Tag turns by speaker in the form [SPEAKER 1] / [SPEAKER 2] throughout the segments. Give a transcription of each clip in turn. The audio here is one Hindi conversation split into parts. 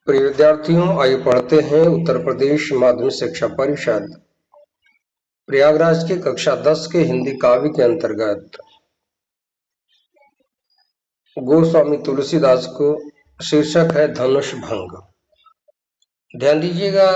[SPEAKER 1] प्रिय विद्यार्थियों, आइए पढ़ते हैं उत्तर प्रदेश माध्यमिक शिक्षा परिषद प्रयागराज की कक्षा 10 के हिंदी काव्य के अंतर्गत गोस्वामी तुलसीदास को शीर्षक है धनुष भंग। ध्यान दीजिएगा,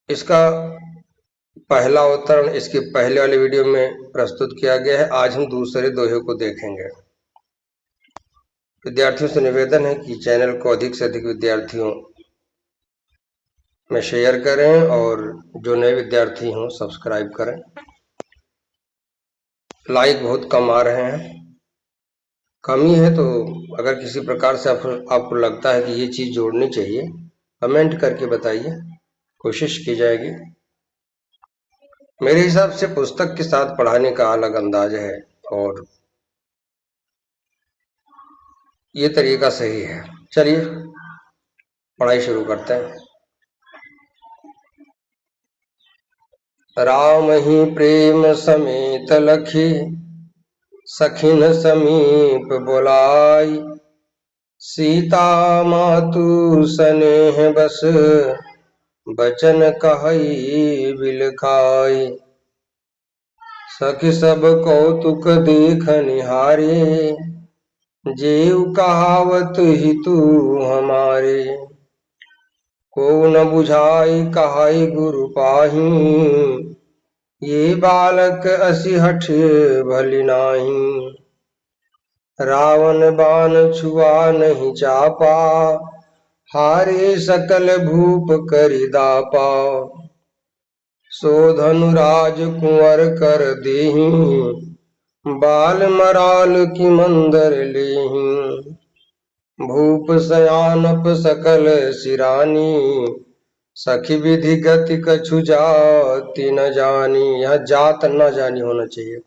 [SPEAKER 1] इसका पहला अवतरण इसके पहले वाले वीडियो में प्रस्तुत किया गया है। आज हम दूसरे दोहे को देखेंगे। विद्यार्थियों से निवेदन है कि चैनल को अधिक से अधिक विद्यार्थियों में शेयर करें और जो नए विद्यार्थी हों सब्सक्राइब करें। लाइक बहुत कम आ रहे हैं, कमी है, तो अगर किसी प्रकार से आपको लगता है कि ये चीज़ जोड़नी चाहिए, कमेंट करके बताइए, कोशिश की जाएगी। मेरे हिसाब से पुस्तक के साथ पढ़ाने का अलग अंदाज है और ये तरीका सही है। चलिए पढ़ाई शुरू करते हैं। राम ही प्रेम समेत लखी सखिन समीप बोलाई, सीता मातु स्नेह बस बचन कहई बिलखाई। सखी सब कौतुक देख निहारे, जेऊ कहावत हितु हमारे। को न बुझाई कहाई गुरु पाही, ये बालक असि हठ भली नाही। रावण बाण छुआ नहीं चापा, हारे सकल भूप करि दापा। सो धनुराज कुंवर कर देहि, बाल मराल की मंदर लेहि। भूप सयानप सकल सिरानी, सखी विधि गति कछु जाति न जानी। यह जात न जानी होना चाहिए।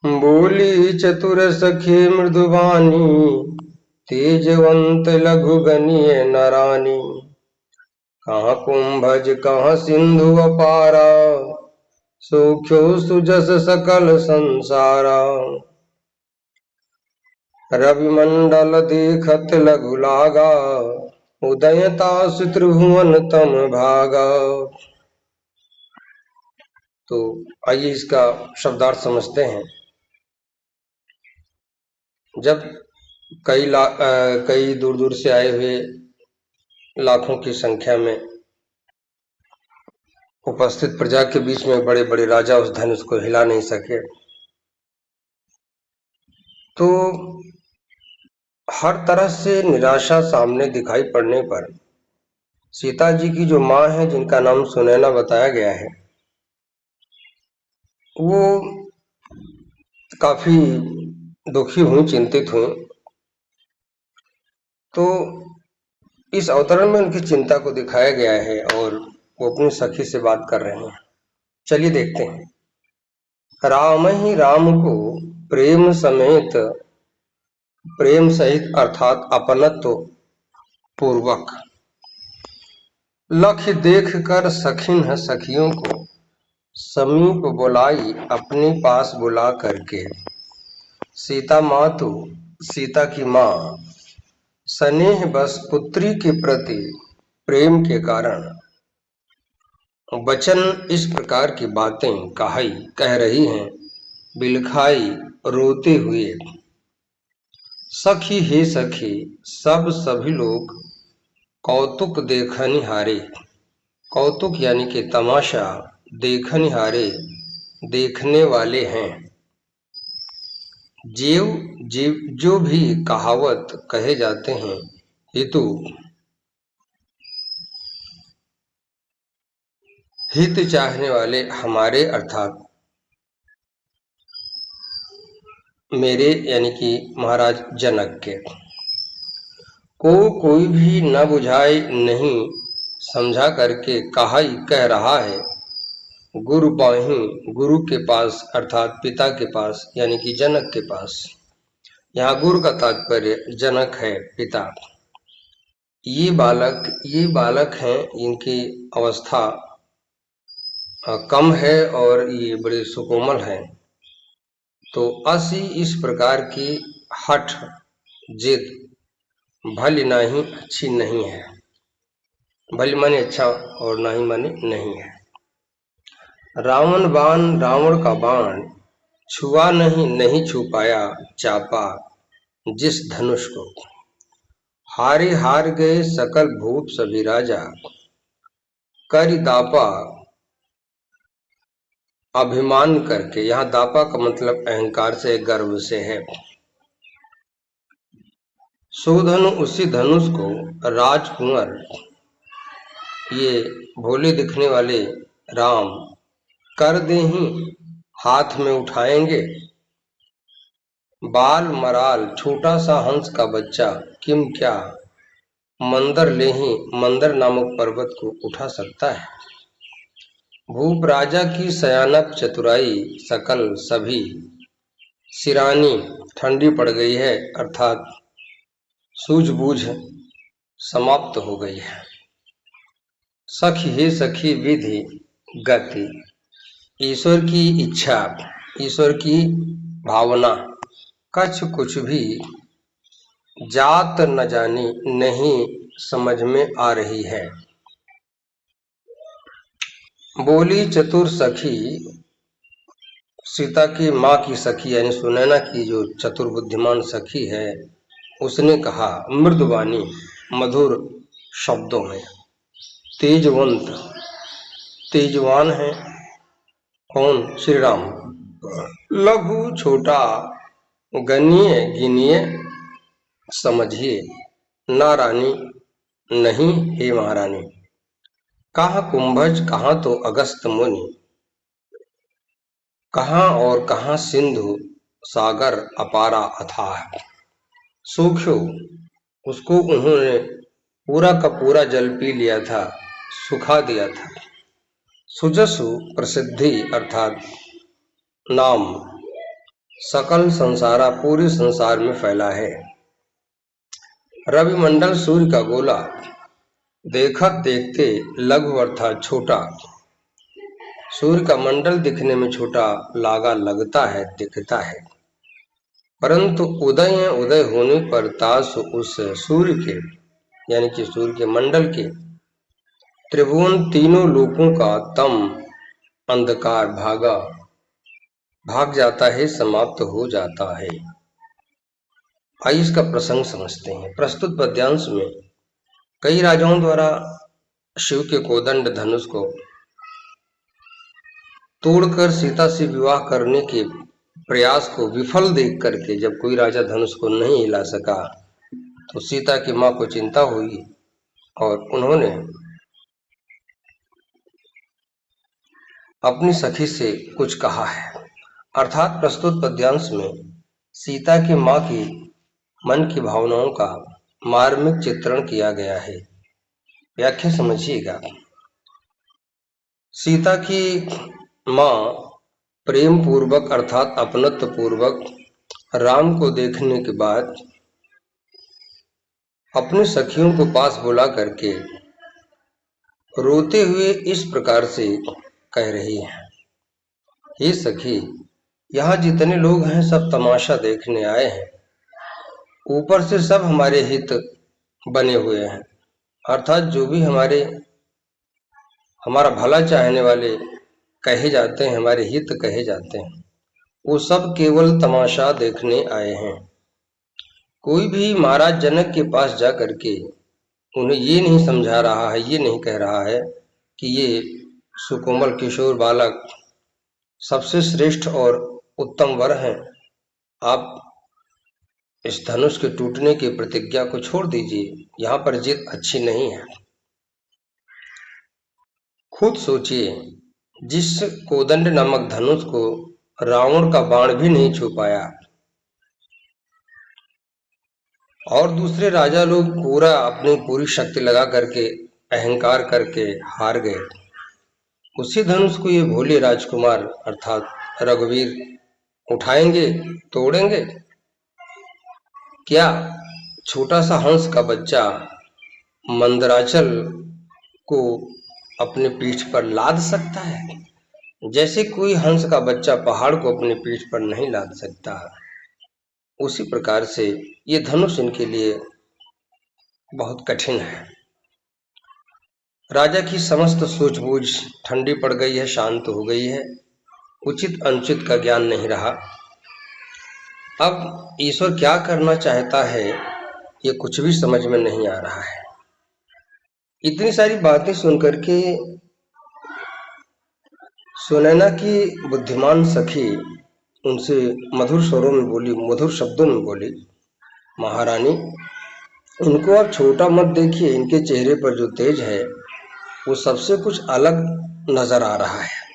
[SPEAKER 1] बोली चतुर सखी मृदुबानी, तेजवंत लघु गनीय नरानी। कहाँ कुंभज कहाँ सिंधु अपारा, सूख्यो सुजस सकल संसारा। रवि मंडल देखत लघु लागा, उदयता त्रिभुवन तम भागा। तो आइए इसका शब्दार्थ समझते हैं। जब कई दूर दूर से आए हुए लाखों की संख्या में उपस्थित प्रजा के बीच में बड़े बड़े राजा उस धनुष को हिला नहीं सके, तो हर तरह से निराशा सामने दिखाई पड़ने पर सीता जी की जो माँ है, जिनका नाम सुनैना बताया गया है, वो काफी दुखी हुई, चिंतित हुई। तो इस अवतरण में उनकी चिंता को दिखाया गया है और वो अपनी सखी से बात कर रहे हैं। चलिए देखते हैं। राम ही राम को प्रेम समेत, प्रेम सहित अर्थात अपनत्व पूर्वक, लख देख कर सखिन सखियों को समीप बुलाई, अपने पास बुला करके। सीता मातु, सीता की माँ, स्नेह बस पुत्री के प्रति प्रेम के कारण वचन इस प्रकार की बातें कह रही हैं, बिलखाई रोते हुए। सखी हे सखी, सब सभी लोग कौतुक देखनिहारे, कौतुक यानी कि तमाशा, देखनिहारे देखने वाले हैं। जो भी कहावत कहे जाते हैं, हेतु हित चाहने वाले हमारे अर्थात मेरे यानी कि महाराज जनक के। को कोई भी न बुझाए नहीं समझा करके कह रहा है, गुरु पाही, गुरु के पास अर्थात पिता के पास यानी कि जनक के पास। यहाँ गुरु का तात्पर्य जनक है, पिता। ये बालक हैं, इनकी अवस्था कम है और ये बड़े सुकोमल हैं। तो असी इस प्रकार की हठ जिद भली नहीं अच्छी नहीं है। भली माने अच्छा और नहीं माने नहीं है। रावण का बाण छुआ नहीं, नहीं छू पाया चापा जिस धनुष को। हारे हार गए सकल भूप सभी राजा, करि दापा अभिमान करके। यहाँ दापा का मतलब अहंकार से, गर्व से है। सुधनु उसी धनुष को राजकुंवर, ये भोले दिखने वाले राम, कर दे ही हाथ में उठाएंगे। बाल मराल छोटा सा हंस का बच्चा, किम क्या मंदर ले ही मंदर नामक पर्वत को उठा सकता है। भूप राजा की सयानक चतुराई, सकल सभी सिरानी ठंडी पड़ गई है, अर्थात सूझबूझ समाप्त हो गई है। सखी हे सखी विधि गति, ईश्वर की इच्छा, ईश्वर की भावना कछ कुछ भी जात न जानी नहीं समझ में आ रही है। बोली चतुर सखी, सीता की माँ की सखी यानी सुनैना की जो चतुर बुद्धिमान सखी है, उसने कहा मृदुवाणी मधुर शब्दों में, तेजवंत तेजवान है कौन? श्री राम। लघु छोटा गनिए गिनिए समझिए, ना रानी नहीं हे महारानी। कहाँ कुंभज कहाँ तो अगस्त मुनि, कहाँ और कहाँ सिंधु सागर अपारा अथाह। सूख्यो उसको उन्होंने पूरा का पूरा जल पी लिया था, सुखा दिया था। सुजसु प्रसिद्धि अर्थात नाम, सकल संसारा पूरे संसार में फैला है। रविमंडल सूर्य का गोला, देखत देखते लघु अर्थात छोटा। सूर्य का मंडल दिखने में छोटा लागा लगता है, दिखता है, परंतु उदय होने पर तास उस सूर्य के यानी कि सूर्य के मंडल के त्रिभुवन तीनों लोकों का तम अंधकार भाग जाता है, समाप्त हो जाता है। आइए इसका प्रसंग समझते हैं। प्रस्तुत पद्यांश में कई राजाओं द्वारा शिव के कोदंड धनुष को तोड़कर सीता से विवाह करने के प्रयास को विफल देख करके जब कोई राजा धनुष को नहीं हिला सका तो सीता की मां को चिंता हुई और उन्होंने अपनी सखी से कुछ कहा है। अर्थात प्रस्तुत पद्यांश में सीता की मां की मन की भावनाओं का मार्मिक चित्रण किया गया है। व्याख्या समझिएगा। सीता की मां प्रेम पूर्वक अर्थात अपनत्व पूर्वक राम को देखने के बाद अपने सखियों को पास बुला करके रोते हुए इस प्रकार से कह रही है, हे सखी, यहाँ जितने लोग हैं सब तमाशा देखने आए हैं, ऊपर से सब हमारे हित बने हुए हैं, अर्थात जो भी हमारा भला चाहने वाले कहे जाते हैं, हमारे हित कहे जाते हैं, वो सब केवल तमाशा देखने आए हैं। कोई भी महाराज जनक के पास जा करके उन्हें ये नहीं समझा रहा है, ये नहीं कह रहा है कि ये सुकोमल किशोर बालक सबसे श्रेष्ठ और उत्तम वर हैं, आप इस धनुष के टूटने की प्रतिज्ञा को छोड़ दीजिए, यहाँ पर जिद अच्छी नहीं है। खुद सोचिए, जिस कोदंड नामक धनुष को रावण का बाण भी नहीं छू पाया और दूसरे राजा लोग अपनी पूरी शक्ति लगा करके अहंकार करके हार गए, उसी धनुष को ये भोले राजकुमार अर्थात रघुवीर उठाएंगे, तोड़ेंगे क्या? छोटा सा हंस का बच्चा मंदराचल को अपने पीठ पर लाद सकता है? जैसे कोई हंस का बच्चा पहाड़ को अपनी पीठ पर नहीं लाद सकता, उसी प्रकार से ये धनुष इनके लिए बहुत कठिन है। राजा की समस्त सूझबूझ ठंडी पड़ गई है, शांत हो गई है, उचित अनुचित का ज्ञान नहीं रहा। अब ईश्वर क्या करना चाहता है ये कुछ भी समझ में नहीं आ रहा है। इतनी सारी बातें सुनकर के सुनैना की बुद्धिमान सखी उनसे मधुर स्वरों में बोली, मधुर शब्दों में बोली, महारानी, इनको आप छोटा मत देखिए, इनके चेहरे पर जो तेज है वो सबसे कुछ अलग नजर आ रहा है।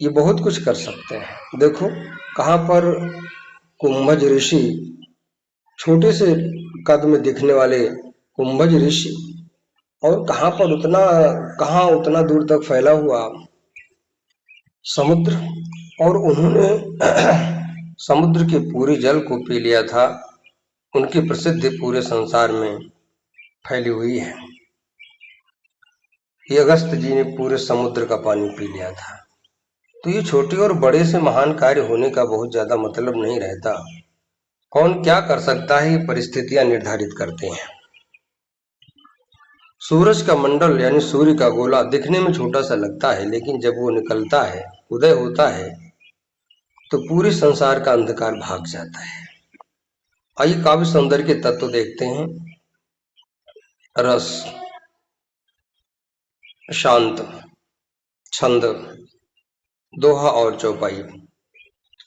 [SPEAKER 1] ये बहुत कुछ कर सकते हैं। देखो कहाँ पर कुंभज ऋषि, छोटे से कद में दिखने वाले कुंभज ऋषि, और कहाँ उतना दूर तक फैला हुआ समुद्र, और उन्होंने समुद्र के पूरे जल को पी लिया था। उनकी प्रसिद्धि पूरे संसार में फैली हुई है। ये अगस्त जी ने पूरे समुद्र का पानी पी लिया था। तो ये छोटे और बड़े से महान कार्य होने का बहुत ज्यादा मतलब नहीं रहता। कौन क्या कर सकता है ये परिस्थितियां निर्धारित करते हैं। सूरज का मंडल यानी सूर्य का गोला दिखने में छोटा सा लगता है, लेकिन जब वो निकलता है, उदय होता है, तो पूरे संसार का अंधकार भाग जाता है। आइए काव्य सौंदर्य के तत्व देखते हैं। रस, शांत, छंद, दोहा और चौपाई,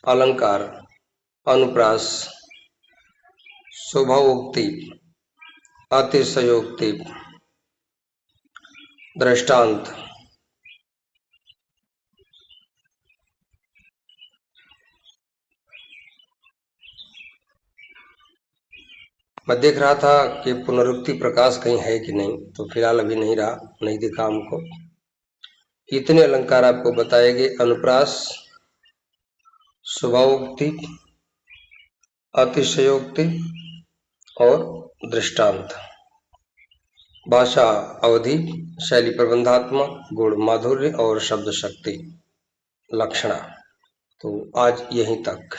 [SPEAKER 1] अलंकार, अनुप्रास, शोभावोक्ति, अतिशयोक्ति, दृष्टांत। मैं देख रहा था कि पुनरुक्ति प्रकाश कहीं है कि नहीं, तो फिलहाल अभी नहीं रहा, नहीं दिखा हमको। इतने अलंकार आपको बताए गए, अनुप्रास, शुभावोक्ति, अतिशयोक्ति और दृष्टांत। भाषा अवधि, शैली प्रबंधात्मक, गुण माधुर्य और शब्द शक्ति, लक्षणा। तो आज यहीं तक।